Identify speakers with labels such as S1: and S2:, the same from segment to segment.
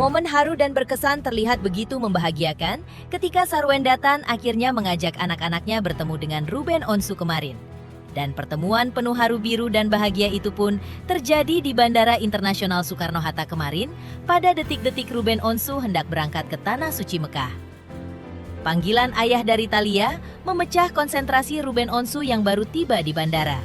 S1: Momen haru dan berkesan terlihat begitu membahagiakan ketika Sarwenda Tan akhirnya mengajak anak-anaknya bertemu dengan Ruben Onsu kemarin. Dan pertemuan penuh haru biru dan bahagia itu pun terjadi di Bandara Internasional Soekarno-Hatta kemarin pada detik-detik Ruben Onsu hendak berangkat ke Tanah Suci Mekah. Panggilan ayah dari Thalia memecah konsentrasi Ruben Onsu yang baru tiba di bandara.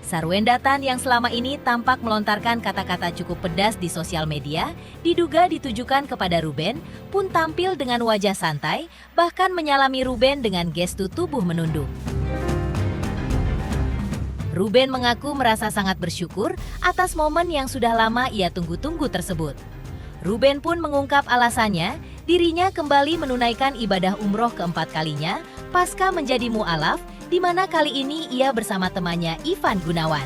S1: Sarwenda Tan yang selama ini tampak melontarkan kata-kata cukup pedas di sosial media, diduga ditujukan kepada Ruben, pun tampil dengan wajah santai, bahkan menyalami Ruben dengan gestu tubuh menunduk. Ruben mengaku merasa sangat bersyukur atas momen yang sudah lama ia tunggu-tunggu tersebut. Ruben pun mengungkap alasannya, dirinya kembali menunaikan ibadah umroh keempat kalinya pasca menjadi mu'alaf, di mana kali ini ia bersama temannya Ivan Gunawan.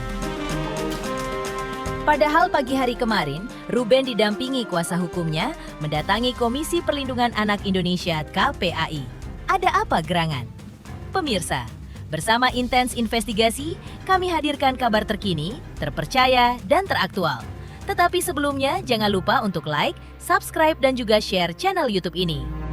S1: Padahal pagi hari kemarin, Ruben didampingi kuasa hukumnya mendatangi Komisi Perlindungan Anak Indonesia (KPAI). Ada apa gerangan? Pemirsa, bersama Intens Investigasi, kami hadirkan kabar terkini, terpercaya, dan teraktual. Tetapi sebelumnya, jangan lupa untuk like, subscribe, dan juga share channel YouTube ini.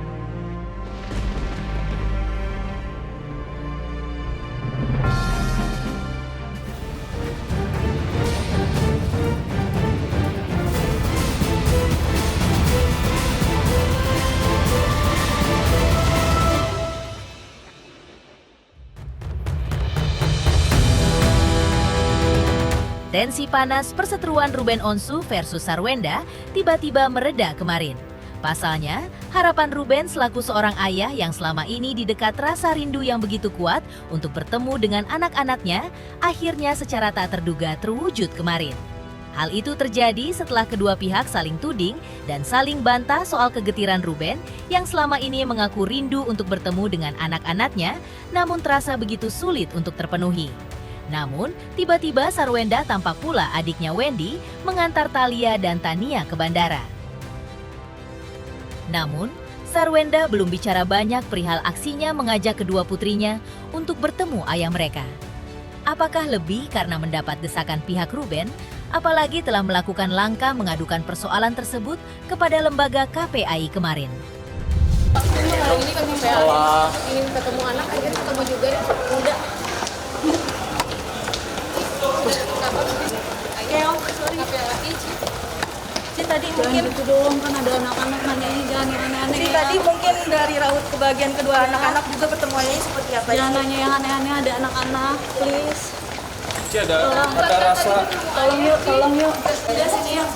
S1: Tensi panas perseteruan Ruben Onsu versus Sarwenda tiba-tiba mereda kemarin. Pasalnya, harapan Ruben selaku seorang ayah yang selama ini didekat rasa rindu yang begitu kuat untuk bertemu dengan anak-anaknya, akhirnya secara tak terduga terwujud kemarin. Hal itu terjadi setelah kedua pihak saling tuding dan saling bantah soal kegetiran Ruben yang selama ini mengaku rindu untuk bertemu dengan anak-anaknya, namun terasa begitu sulit untuk terpenuhi. Namun, tiba-tiba Sarwenda tampak pula adiknya Wendy mengantar Thalia dan Tania ke bandara. Namun, Sarwenda belum bicara banyak perihal aksinya mengajak kedua putrinya untuk bertemu ayah mereka. Apakah lebih karena mendapat desakan pihak Ruben, apalagi telah melakukan langkah mengadukan persoalan tersebut kepada lembaga KPAI kemarin.
S2: Hari ini kami ingin ketemu anak, akhirnya ketemu juga ya. Udah.
S3: Tadi mungkin itu dong, kan ada anak-anak nanyain jangan yang aneh-aneh ya.
S4: Tadi mungkin dari raut kebagian kedua anak-anak juga pertemuannya seperti apa?
S3: Jangan nanya yang aneh-aneh, ada anak-anak, please.
S5: Ada rasa.
S3: Tolong yuk.
S4: Udah sini ya.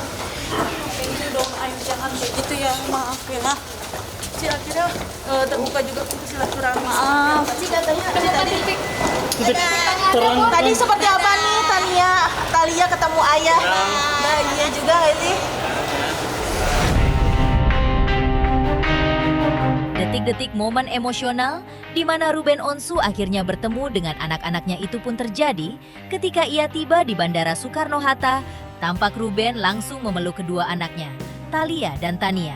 S4: Thank you dong, ayo jangan kayak gitu ya, maaf ya. Ci akhirnya terbuka juga untuk silaturahmi.
S3: Maaf.
S4: Ci katanya tadi seperti apa nih Thalia ketemu ayah? Bahagia juga nggak sih?
S1: Detik-detik momen emosional di mana Ruben Onsu akhirnya bertemu dengan anak-anaknya itu pun terjadi ketika ia tiba di Bandara Soekarno-Hatta. Tampak Ruben langsung memeluk kedua anaknya, Thalia dan Tania.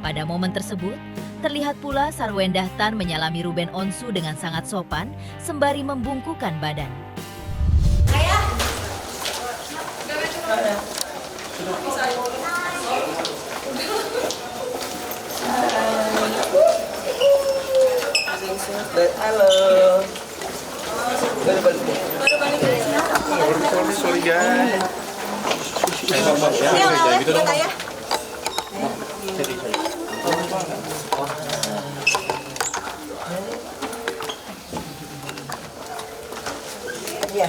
S1: Pada momen tersebut, terlihat pula Sarwenda Tan menyalami Ruben Onsu dengan sangat sopan sembari membungkukkan badan.
S5: Halo. Baru balik dari sini. Sorry guys.
S4: Gitu dong. Iya.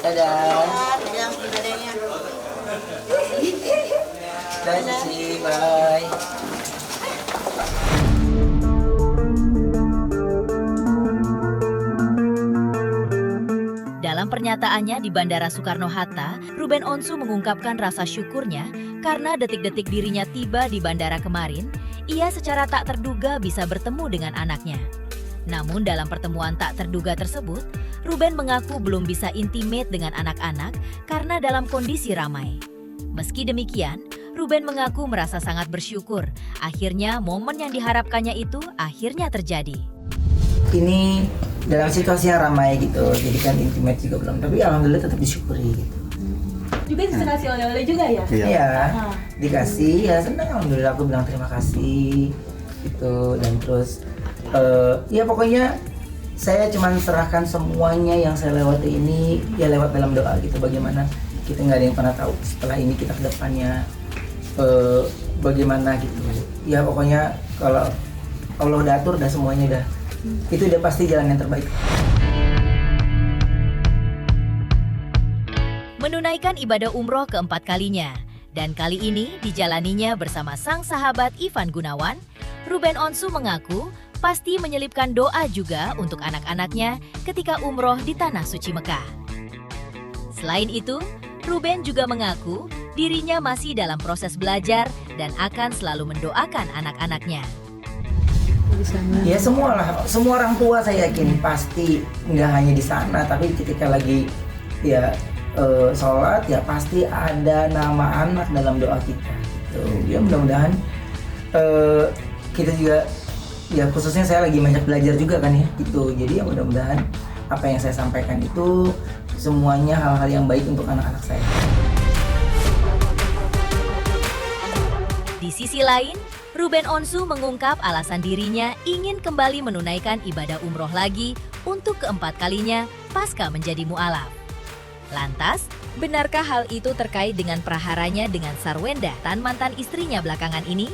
S5: Dadah.
S4: Dadah ibadahnya.
S5: Dadah sih, bye.
S1: Dalam pernyataannya di Bandara Soekarno-Hatta, Ruben Onsu mengungkapkan rasa syukurnya karena detik-detik dirinya tiba di bandara kemarin, ia secara tak terduga bisa bertemu dengan anaknya. Namun dalam pertemuan tak terduga tersebut, Ruben mengaku belum bisa intimate dengan anak-anak karena dalam kondisi ramai. Meski demikian, Ruben mengaku merasa sangat bersyukur. Akhirnya momen yang diharapkannya itu akhirnya terjadi.
S5: Ini dalam situasi yang ramai gitu, jadi kan intimate juga belum, tapi alhamdulillah tetap disyukuri gitu.
S3: Juga dikasih oleh-oleh juga ya?
S5: Iya, dikasih, ya senang, alhamdulillah aku bilang terima kasih gitu. Dan terus ya pokoknya saya cuma serahkan semuanya yang saya lewati ini ya lewat dalam doa gitu. Bagaimana kita nggak ada yang pernah tahu setelah ini kita ke depannya bagaimana gitu. Ya pokoknya kalau Allah udah atur, udah semuanya udah, itu udah pasti jalan yang terbaik.
S1: Menunaikan ibadah umroh keempat kalinya, dan kali ini dijalaninya bersama sang sahabat Ivan Gunawan, Ruben Onsu mengaku pasti menyelipkan doa juga untuk anak-anaknya ketika umroh di Tanah Suci Mekah. Selain itu, Ruben juga mengaku dirinya masih dalam proses belajar dan akan selalu mendoakan anak-anaknya.
S5: Ya semua orang tua saya yakin pasti nggak hanya di sana, tapi ketika lagi ya sholat ya pasti ada nama anak dalam doa kita. Gitu. Ya mudah-mudahan kita juga ya khususnya saya lagi banyak belajar juga kan ya gitu. Jadi ya mudah-mudahan apa yang saya sampaikan itu semuanya hal-hal yang baik untuk anak-anak saya.
S1: Di sisi lain, Ruben Onsu mengungkap alasan dirinya ingin kembali menunaikan ibadah umroh lagi untuk keempat kalinya pasca menjadi mu'alaf. Lantas, benarkah hal itu terkait dengan praharanya dengan Sarwenda, tan mantan istrinya belakangan ini?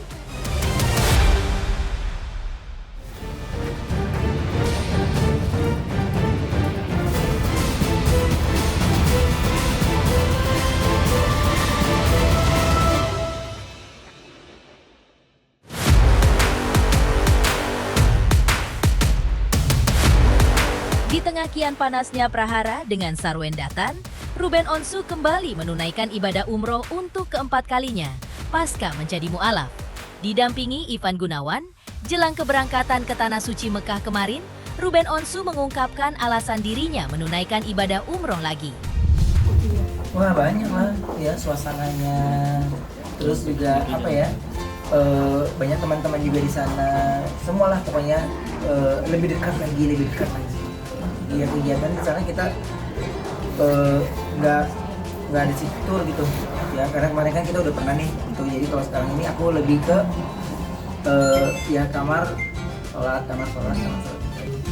S1: Di tengah kian panasnya prahara dengan Sarwenda Tan, Ruben Onsu kembali menunaikan ibadah umroh untuk keempat kalinya pasca menjadi mu'alaf. Didampingi Ivan Gunawan, jelang keberangkatan ke Tanah Suci Mekah kemarin, Ruben Onsu mengungkapkan alasan dirinya menunaikan ibadah umroh lagi.
S5: Wah banyak lah ya suasananya, terus juga apa ya, banyak teman-teman juga di sana, semualah pokoknya lebih dekat lagi. Ya kegiatan di sana kita nggak ada situr gitu ya, karena kemarin kan kita udah pernah nih gitu. Jadi kalau sekarang ini aku lebih ke ya kamar sholat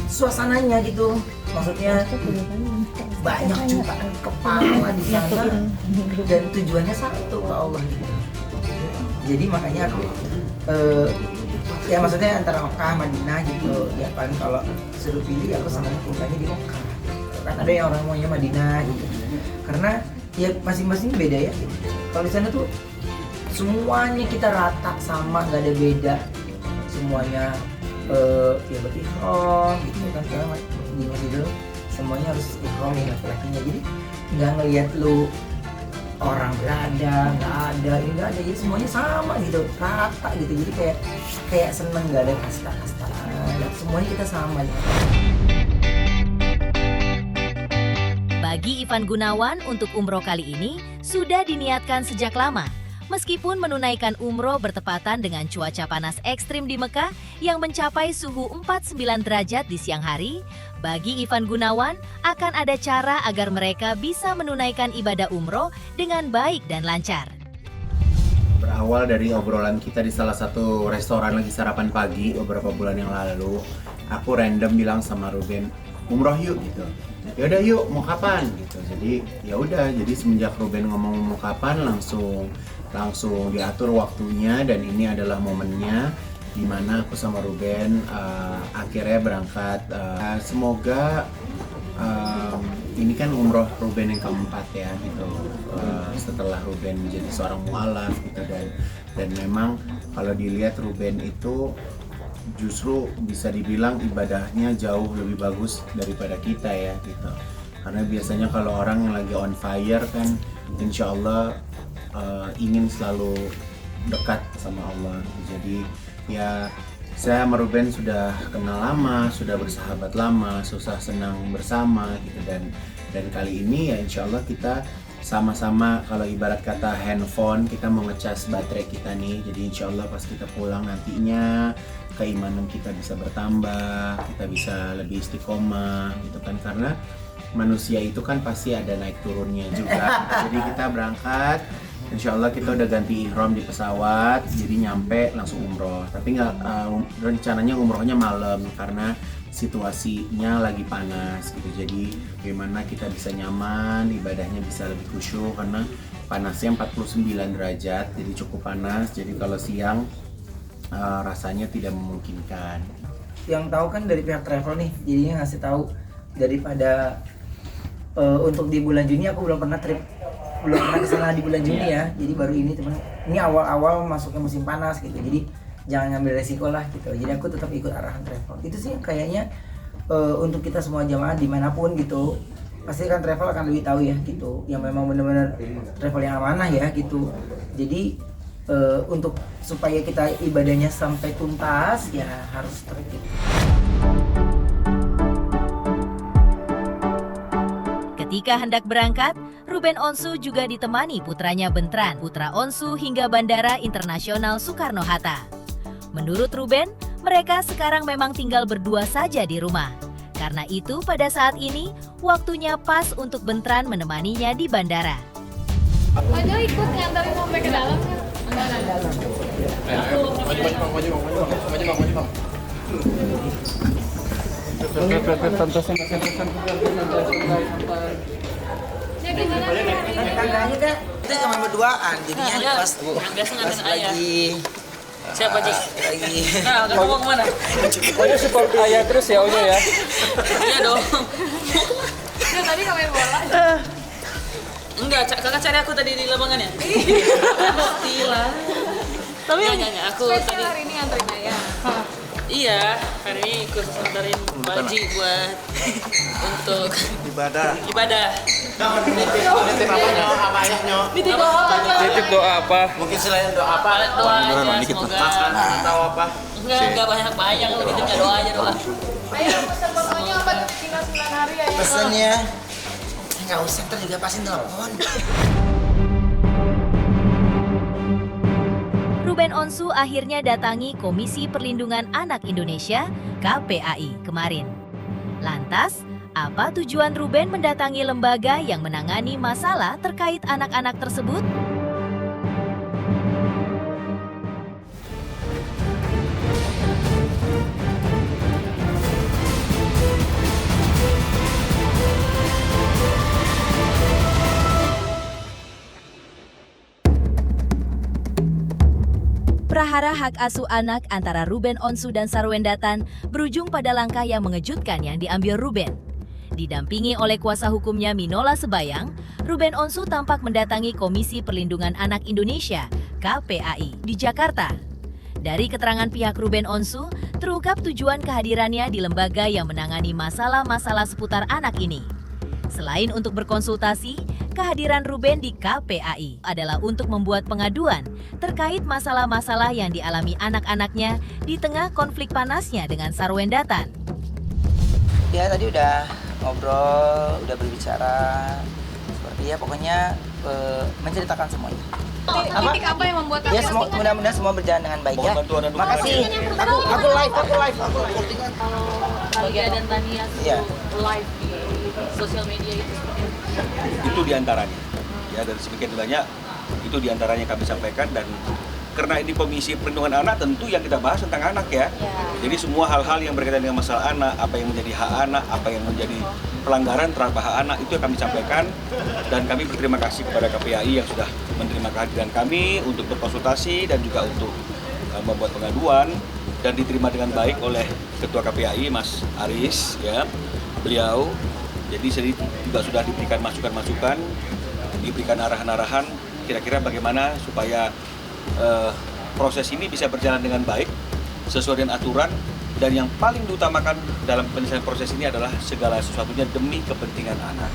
S5: suasananya gitu, maksudnya banyak jutaan kepala di sana dan tujuannya satu ke Allah gitu. Jadi makanya aku ya maksudnya antara Mekah, Madinah gitu ya, paling kalau suruh pilih aku sama tinggalnya di Mekah. Kan ada yang orang maunya Madinah gitu, karena ya masing-masing beda ya. Kalau di sana tuh semuanya kita rata sama, nggak ada beda, semuanya ya berikhram gitu kan. Karena di Madinah semuanya harus ikhram ya laki-lakinya, jadi nggak ngelihat lu orang berada, nggak ada, ini nggak ada, jadi semuanya sama gitu, rata gitu. Jadi kayak seneng, nggak ada kasta-kastaan, semuanya kita sama gitu.
S1: Bagi Ivan Gunawan, untuk umroh kali ini sudah diniatkan sejak lama. Meskipun menunaikan umroh bertepatan dengan cuaca panas ekstrim di Mekah yang mencapai suhu 49 derajat di siang hari, bagi Ivan Gunawan akan ada cara agar mereka bisa menunaikan ibadah umroh dengan baik dan lancar.
S6: Berawal dari obrolan kita di salah satu restoran lagi sarapan pagi beberapa bulan yang lalu, aku random bilang sama Ruben, umroh yuk gitu. Ya udah yuk, mau kapan gitu. Jadi ya udah, jadi semenjak Ruben ngomong mau kapan langsung diatur waktunya, dan ini adalah momennya di mana aku sama Ruben akhirnya berangkat. Semoga ini kan umroh Ruben yang keempat ya gitu, setelah Ruben menjadi seorang mu'alaf gitu, dan memang kalau dilihat Ruben itu justru bisa dibilang ibadahnya jauh lebih bagus daripada kita ya gitu. Karena biasanya kalau orang yang lagi on fire kan insya Allah ingin selalu dekat sama Allah. Jadi ya Saya sama Ruben sudah kenal lama, sudah bersahabat lama, susah senang bersama gitu, dan kali ini ya insya Allah kita sama-sama, kalau ibarat kata handphone, kita mau ngecas baterai kita nih. Jadi insya Allah pas kita pulang nantinya keimanan kita bisa bertambah, kita bisa lebih istiqomah gitu kan, karena manusia itu kan pasti ada naik turunnya juga. Jadi kita berangkat, insya Allah kita udah ganti ihram di pesawat, jadi nyampe langsung umroh. Tapi rencananya umrohnya malam karena situasinya lagi panas gitu. Jadi bagaimana kita bisa nyaman, ibadahnya bisa lebih khusyuk karena panasnya 49 derajat, jadi cukup panas. Jadi kalau siang rasanya tidak memungkinkan.
S5: Yang tahu kan dari pihak travel nih, jadinya ngasih tahu daripada untuk di bulan Juni aku belum pernah kesana di bulan Juni ya. Jadi baru ini teman, ini awal-awal masuknya musim panas gitu. Jadi jangan ngambil resiko lah gitu. Jadi aku tetap ikut arahan travel. Itu sih kayaknya untuk kita semua jamaah dimanapun gitu, pasti kan travel akan lebih tahu ya gitu. Yang memang benar-benar travel yang amanah ya gitu. Jadi untuk supaya kita ibadahnya sampai tuntas ya harus tertib.
S1: Ketika hendak berangkat, Ruben Onsu juga ditemani putranya Bentran, putra Onsu hingga Bandara Internasional Soekarno-Hatta. Menurut Ruben, mereka sekarang memang tinggal berdua saja di rumah. Karena itu pada saat ini, waktunya pas untuk Bentran menemaninya di bandara.
S2: Aja ikut nganterin sampai ke dalam kan? Ya gimana nih hari ini?
S5: Tangganya kan kita cuma berduaan, jadinya pas lagi
S4: Siapa Cik?
S5: lagi
S4: Nah, kamu mau kemana?
S7: Pokoknya support ayah terus ya Onya ya.
S4: Iya dong.
S2: Ya tadi nggak main bola.
S4: Enggak, kakak cari aku tadi di lapangan ya? Pastilah. Tapi nggak, aku
S2: Spesial
S4: tadi.
S2: hari ini nganterin ayah.
S4: Iya, hari ini ikut nganterin Baji buat untuk
S7: Ibadah. Titip doa apa?
S6: Mungkin selain doa apa?
S4: Doa aja, semoga.
S6: Tahu apa?
S4: Enggak banyak-banyak, titipnya doa aja doa.
S2: Ayah pesan fotonya apa tuh tinggal 9 hari ya?
S5: pesannya. Nggak usah, ntar juga pasti telepon.
S1: Ruben Onsu akhirnya datangi Komisi Perlindungan Anak Indonesia (KPAI) kemarin. Lantas, apa tujuan Ruben mendatangi lembaga yang menangani masalah terkait anak-anak tersebut? Prahara hak asuh anak antara Ruben Onsu dan Sarwendatan berujung pada langkah yang mengejutkan yang diambil Ruben. Didampingi oleh kuasa hukumnya Minola Sebayang, Ruben Onsu tampak mendatangi Komisi Perlindungan Anak Indonesia (KPAI) di Jakarta. Dari keterangan pihak Ruben Onsu, terungkap tujuan kehadirannya di lembaga yang menangani masalah-masalah seputar anak ini. Selain untuk berkonsultasi, kehadiran Ruben di KPAI adalah untuk membuat pengaduan terkait masalah-masalah yang dialami anak-anaknya di tengah konflik panasnya dengan Sarwendatan.
S5: Ya tadi udah ngobrol, udah berbicara, seperti ya pokoknya menceritakan semuanya.
S2: Titik apa yang membuat
S5: Ya
S2: kalian
S5: semua, mudah-mudahan semua berjalan dengan baik ya. Makasih. Aku live.
S4: Bagia dan Tania
S5: Iya.
S4: live di sosial media itu
S8: diantaranya ya, dari sebagian banyak itu diantaranya kami sampaikan. Dan karena ini Komisi Perlindungan Anak, tentu yang kita bahas tentang anak ya. Jadi semua hal-hal yang berkaitan dengan masalah anak, apa yang menjadi hak anak, apa yang menjadi pelanggaran terhadap hak anak, itu yang kami sampaikan. Dan kami berterima kasih kepada KPAI yang sudah menerima kehadiran kami untuk berkonsultasi dan juga untuk membuat pengaduan, dan diterima dengan baik oleh Ketua KPAI Mas Aris ya, beliau. Jadi saya juga sudah diberikan masukan-masukan, diberikan arahan-arahan kira-kira bagaimana supaya proses ini bisa berjalan dengan baik sesuai dengan aturan, dan yang paling diutamakan dalam penyelesaian proses ini adalah segala sesuatunya demi kepentingan anak.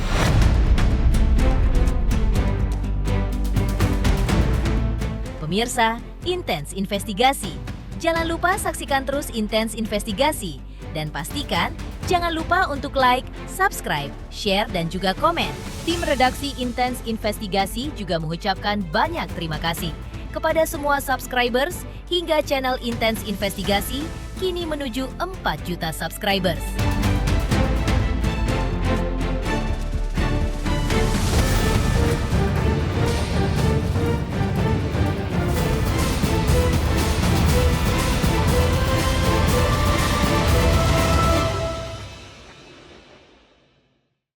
S1: Pemirsa, intens investigasi. Jangan lupa saksikan terus Intens Investigasi. Dan pastikan jangan lupa untuk like, subscribe, share, dan juga komen. Tim redaksi Intens Investigasi juga mengucapkan banyak terima kasih kepada semua subscribers hingga channel Intens Investigasi kini menuju 4 juta subscribers.